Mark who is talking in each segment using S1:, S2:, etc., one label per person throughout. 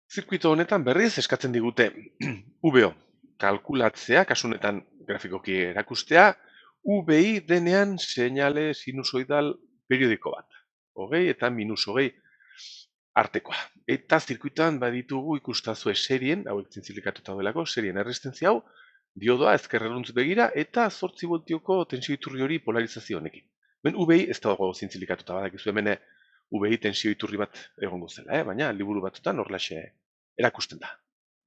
S1: Zirkuito honetan berriz eskatzen digute VO kalkulatzea, kasu honetan grafikoki erakustea, VI denean seinale sinusoidal periodiko bat. Hogei eta minus hogei artekoa. Eta zirkuitoan baditugu ikustazue serien, hauek zintzilikatuta daudelako, serien errestentzia hau, diodoa ezkerreruntz begira eta 8 voltioko tensio iturri hori polarizazio honekin. Ben VI ez dago zintzilikatuta badakizu hemen VI tensio iturri bat egongo zela, baina liburu batzutan horlaxe erakusten da.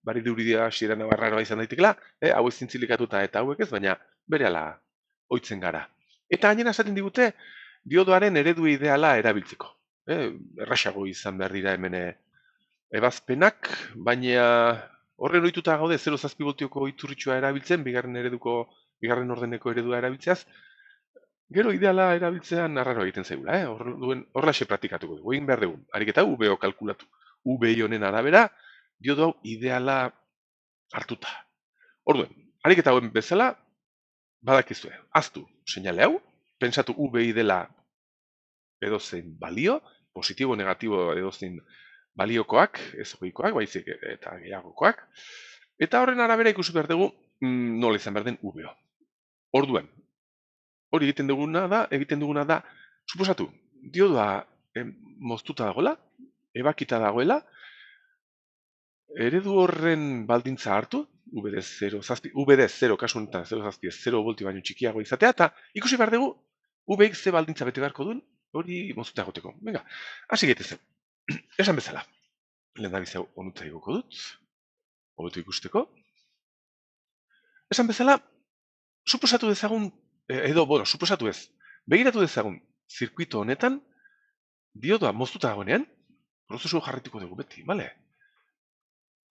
S1: Bari duridia hasiera nabarraroa izan daitekela, hau ez zintzilikatuta eta hauek ez, baina berehala ohitzen gara. Eta gainera esaten digute diodoaren eredu ideala erabiltzeko. Erraxago izan behar dira hemen ebazpenak, baina horren ohituta gaude 0,7 voltioko iturritxoa erabiltzen, bigarren ordeneko eredua erabiltzeaz, gero ideala erabiltzean arraro egiten zaigula, horlaxe praktikatuko dugu, egin behar dugu. Ariketa VO kalkulatu. VI honen arabera, diodo hau ideala hartuta. Orduen, ariketa hauen bezala, badakizue, aztu seinale hau, pentsatu VI dela edozein balio, positibo, negatibo edozein baliokoak, ez hogeikoak, baizik eta gehiagokoak, eta horren arabera ikusi behar dugu nola izan behar den VO. Orduen, hori egiten duguna da, suposatu, diodoa moztuta dagoela, ebakita dagoela, eredu horren baldintza hartu, VD 0, kasu honetan 0 voltio baino txikiago izatea, eta ikusi behar dugu, VX ze baldintza bete beharko duen, hori moztuta egoteko. Venga, hasi gaitezen. Esan bezala, lehen da bizau onutza igoko dut, hobetu ikusteko. Esan bezala, suposatu dezagun, suposatu ez, begiratu dezagun, zirkuito honetan, diodoa moztuta dagoenean, prozesu jarrituko dugu beti, bale?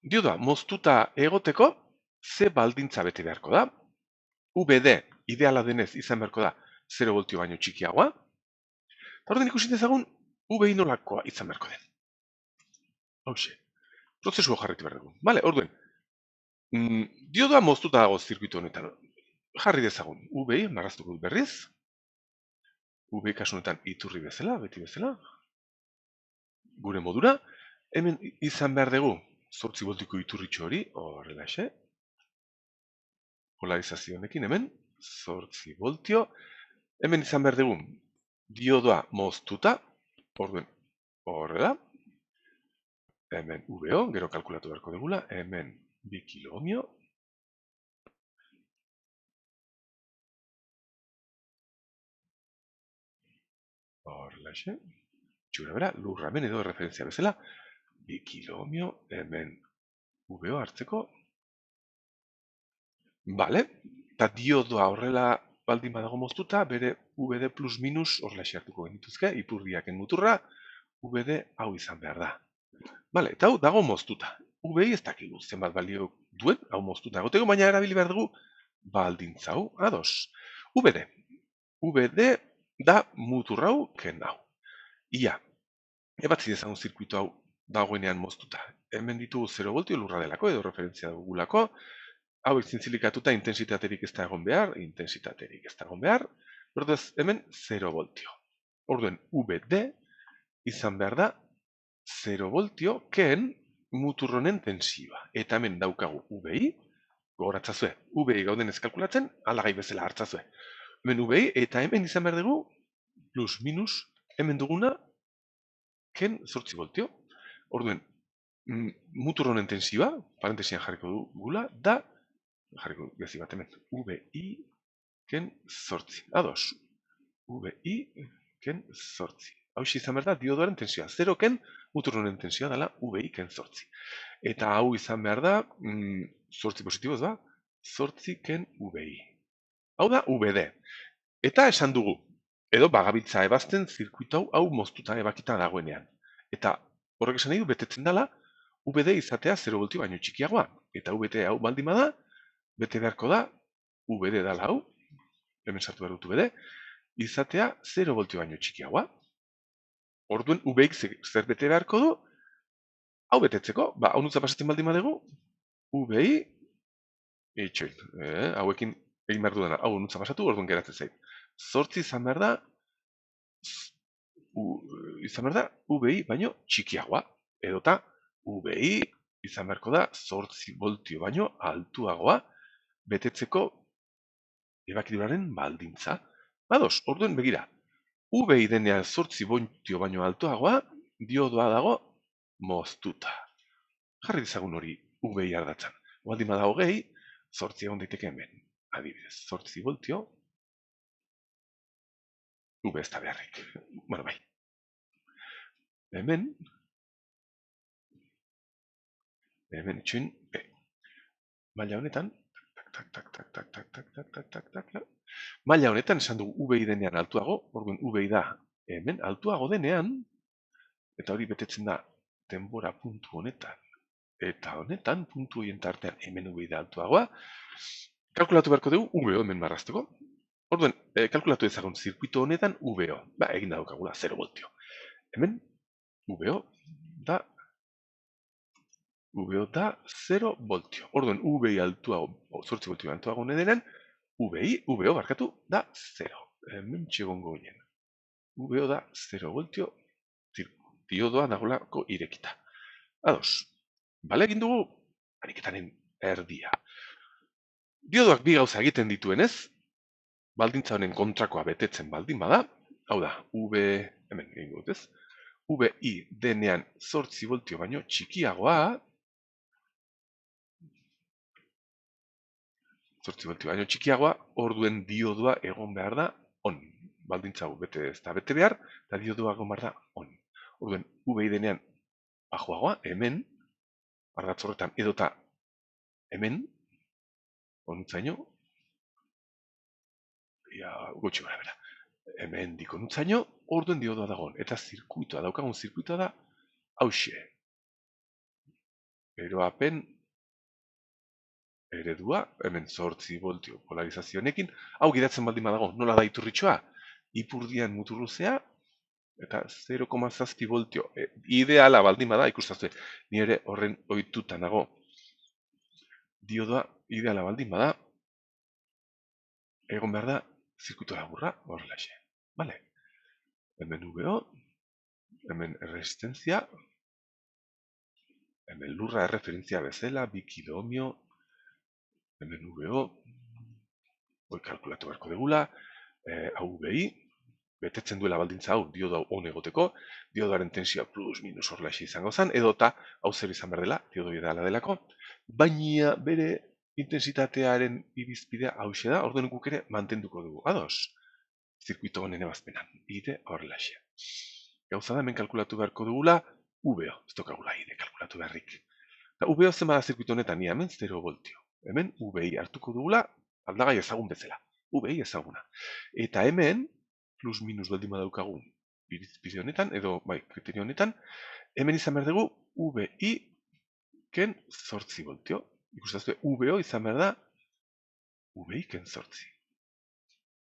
S1: Diodoa moztuta egoteko, ze baldintza bete beharko da, VD ideala denez izan beharko da 0 voltio baino txikiagoa, eta orden ikusi dezagun, VI nolakoa izan beharko den. Hauxe, prozesu jarritu behar dugu. Bale, orduen, diodoa moztuta dago zirkuito honetan. Jarri dezagun, VI, marraztuko dut berriz, VI kasu honetan iturri bezala, beti bezala, gure modura, hemen izan behar dugu 8 voltiko iturritxo hori, horrelaxe, polarizazio honekin hemen, 8 voltio, hemen izan behar dugu diodoa moztuta, orduen horrela, hemen VO, gero kalkulatu beharko dugula, hemen 2 kilo ohmio, horrelaxe, txura bera, lurra hemen edo referentzia bezala, 2 kilo ohmio, hemen VO hartzeko, bale, eta diodoa horrela baldin badago moztuta, bere VD plus minus horrelaxe hartuko genituzke, ipurdiaken muturra, VD hau izan behar da. Bale, eta hau dago moztuta. VI ez dakigu zenbat balio duen, hau moztuta egoteko, baina erabili behar dugu baldintza hau, ados. VD. VD da mutur hau ken hau. Ia, ebatzi dezagun zirkuito hau dagoenean moztuta. Hemen ditugu 0 voltio lurra delako, edo referentzia dugulako. Hau zintzilikatuta intensitaterik ez da egon behar, intensitaterik ez da egon behar. Berduz, hemen 0 voltio. Orduen, VD izan behar da 0 voltio ken muturronen tensioa. Eta hemen daukagu VI, gogoratzazue, VI gauden ez kalkulatzen, alagai bezala hartzazue. Hemen VI eta hemen izan behar dugu, plus minus, hemen duguna, ken 8 voltio. Orduen, muturronen tensioa, parentesian jarriko dugula, da, jarriko gezi bat hemen, VI ken 8. Ados, VI ken 8. Hau izan behar da, diodoaren tensioa. 0 ken, muturronen tensioa dela VI ken 8. Eta hau izan behar da, 8 positiboz da, 8 ken VI. Hau da VD. Eta esan dugu, edo bagabiltza ebazten zirkuito hau moztuta ebakita dagoenean. Eta horrek esan nahi du betetzen dela, VD izatea 0 voltio baino txikiagoa. Eta VT hau baldin bada, bete beharko da, VD dela hau, hemen sartu behar dut VD, izatea 0 voltio baino txikiagoa. Orduen VX zer bete beharko du, hau betetzeko, hau nutza pasatzen baldin badegu, VI, itxoin, hauekin egin behar dudana, hau nutza pasatu, orduan geratzen zait. 8 izan behar da, VI baino txikiagoa, edota VI izan beharko da 8 voltio baino altuagoa betetzeko ebakiduraren baldintza. Ados, orduen begira, VI denean 8 voltio baino altuagoa, diodoa dago moztuta. Jarri dezagun hori VI ardatzan. Baldin bada 20, 8 egon daiteke hemen. Adibidez, 8 voltio, V ez da beharrik. Bueno, bai. Hemen itxuin, maila honetan, maila honetan esan dugu VI denean altuago, orduan VI da hemen altuago denean, eta hori betetzen da denbora puntu honetan, eta honetan, puntu horien tartean hemen VI da altuagoa, kalkulatu beharko dugu VO hemen marrazteko. Orduan, kalkulatu ezagun zirkuito honetan VO, egin daukagula 0 voltio. Hemen VO da 0 voltio. Orduan, VI altuago, 8 voltio altuago denean, VO barkatu, da 0. Hemen txegongo ginen. VO da 0 voltio, diodoa dagolako irekita. Ados, bale egin dugu, ariketaren erdia. Diodoak bi gauza egiten dituenez, baldintza honen kontrakoa betetzen baldin bada, hau da, hemen egin dut ez, VI denean 8 voltio baino txikiagoa, 8 voltio baino txikiagoa, orduen diodoa egon behar da on. Baldintza hau bete ez da bete behar, eta diodoa egon behar da on. Orduen VI denean bajoagoa, hemen, ardatz horretan edota hemen, onutzaino, gutxi gara bera. Hemen diko nutzaino, orduen diodoa dagoen. Eta zirkuitoa, daukagun zirkuitoa da, hauxe. Eroapen eredua, hemen 8 voltio polarizazionekin, hau gidatzen baldin badago, nola da iturritxoa? Ipurdian muturruzea, eta 0,7 voltio. Ideala baldin bada, ikustazue, nire horren ohituta nago. Diodoa, ideala baldin bada, egon behar da, zirkuito laburra, horrelaxe. Vale. Hemen VO, hemen resistentzia, hemen lurra erreferentzia bezala, bikidomio, hemen VO, hoi kalkulatu beharko degula, hau VI, betetzen duela baldintza hau, diodo hon egoteko, diodoaren tensioa plus minus horrelaxe izango zen, edota hau zer izan behar dela, diodo ideala delako, baina bere intensitatearen irizpidea hause da, orduan guk ere mantenduko dugu. Ados, zirkuito honen ebazpenan, ide horrelaxe. Gauza da, hemen kalkulatu beharko dugula, VO, ez dokagula ide kalkulatu beharrik. VO zen bada zirkuito honetan, hemen 0 voltio. Hemen VI hartuko dugula, aldagai ezagun bezala. VI ezaguna. Eta hemen, plus minus baldin badaukagu irizpide honetan, edo bai, kriterio honetan, hemen izan behar dugu VI ken 8 voltio. Ikustazue, VO izan behar da VI ken 8.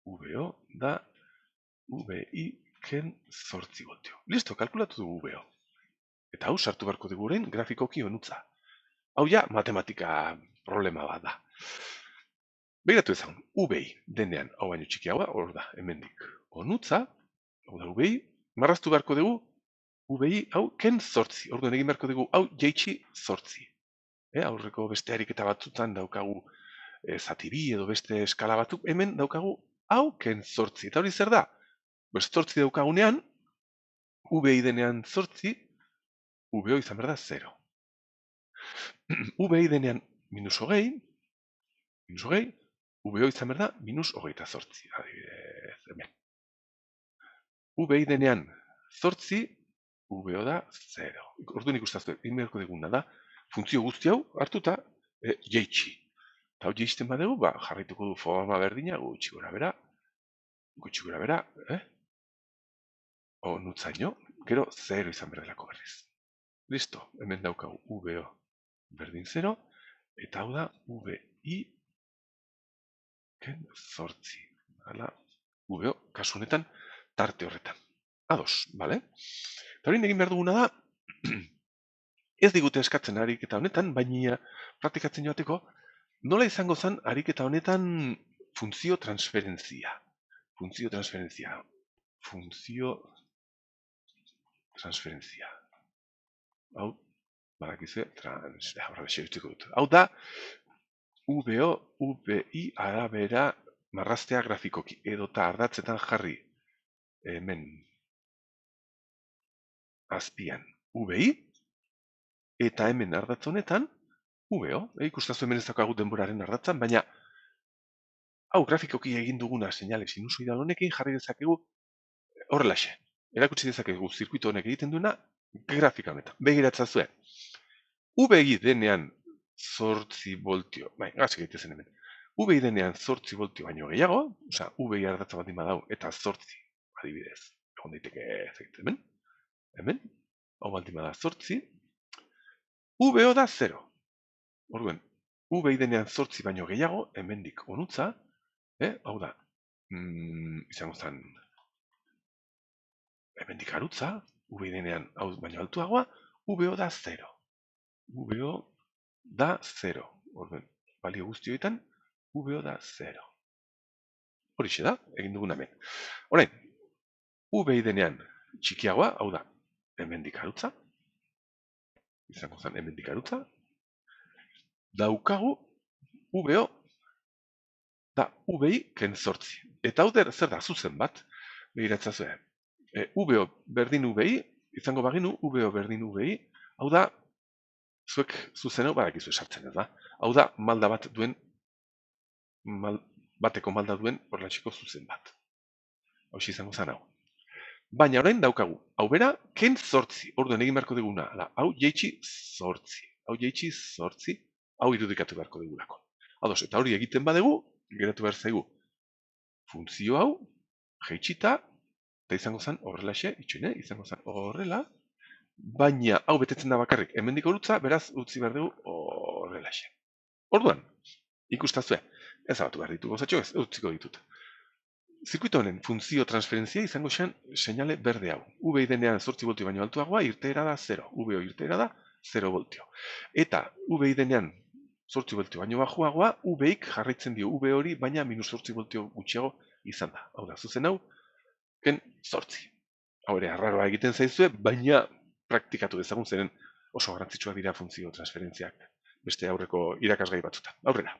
S1: VO da VI ken 8 voltio. Listo, kalkulatu dugu VO. Eta hau sartu beharko dugu orain grafikoki honutza. Hau ja, matematika problema bat da. Begiratu ezagun, VI denean hau baino txikiagoa, hor da, hemendik honutza, hau da VI, marraztu beharko dugu, VI hau ken 8, orduan egin beharko dugu hau jaitsi 8. Aurreko beste ariketa batzutan daukagu zati bi edo beste eskala batzuk, hemen daukagu hau ken 8. Eta hori zer da? Beste 8 daukagunean, VI denean 8, VO izan behar da 0. VI denean minus hogei, VO izan behar da minus hogeita 8. Adibidez, hemen. VI denean 8, VO da 0. Orduan ikustazue, egin beharko diguna da, funtzio guzti hau hartuta jaitsi. Eta hau jaisten badegu, jarraituko du forma berdina, gutxi gora bera, nutzaino, gero 0 izan berdelako berriz. Listo, hemen daukagu VO berdin 0, eta hau da VI ken 8. Hala, VO, kasu honetan, tarte horretan. Ados, bale? Eta hori egin behar duguna da, ez digute eskatzen ariketa honetan, baina praktikatzen joateko, nola izango zen ariketa honetan funtzio transferentzia. Funtzio transferentzia. Hau, badakizue, horrelaxe utziko dut. Hau da, VO, VI arabera marraztea grafikoki, edota ardatzetan jarri hemen azpian VI, eta hemen ardatz honetan VO, ikustazu hemen ez daukagu denboraren ardatzan, baina hau grafikoki egin duguna seinale sinusoidal honekin jarri dezakegu horrelaxe. Erakutsi dezakegu zirkuito honek egiten duena grafika honetan. Begiratzazue. VI denean 8 voltio, gazik egitezen hemen. VI denean 8 voltio baino gehiago, osea, VI ardatza bat badau eta 8, adibidez, egon daiteke hemen, hau baldin bada 8, VO da 0. Orduen, VI denean 8 baino gehiago, hemendik honutza, hau da, izango zen, hemendik harutza, VI denean hau baino altuagoa, VO da 0. VO da 0. Orduen, balio guztioetan, VO da 0. Horixe da, egin dugun hemen. Orain, VI denean txikiagoa, hau da, hemendik harutza, izango zen hemendik harutza, daukagu VO da VI ken 8. Eta hau zer da, zuzen bat, begiratzazue. VO berdin VI, izango baginu VO berdin VI, hau da, zuek zuzeneu badakizu esartzen ez da. Hau da, malda bat duen, bateko malda duen horrelaxiko zuzen bat. Hau izango zen hau. Baina orain daukagu, hau bera, ken 8. Orduen egin beharko duguna, hau jeitsi 8. Hau jeitsi 8, hau irudikatu beharko dugulako. Ados, eta hori egiten badegu, geratu behar zaigu. Funtzio hau, jeitsita, eta izango zen horrelaxe, itxoine, izango zen horrela, baina hau betetzen da bakarrik hemendik horutza, beraz utzi behar dugu horrelaxe. Orduan, ikustazue, ezabatu behar ditu gozatxo, ez utziko ditut. Zirkuito honen funtzio transferentzia izango zen seinale berde hau. VI denean 8 voltio baino altuagoa, irteera da 0. VO irteera da 0 voltio. Eta VI denean 8 voltio baino bajuagoa, VIk jarraitzen dio V hori, baina minus 8 voltio gutxiago izan da. Hau da, zuzen hau, ken 8. Hau ere, arraroa egiten zaizue, baina praktikatu dezagun zeren oso garrantzitsuak dira funtzio transferentziak beste aurreko irakasgai batzutan. Aurrera.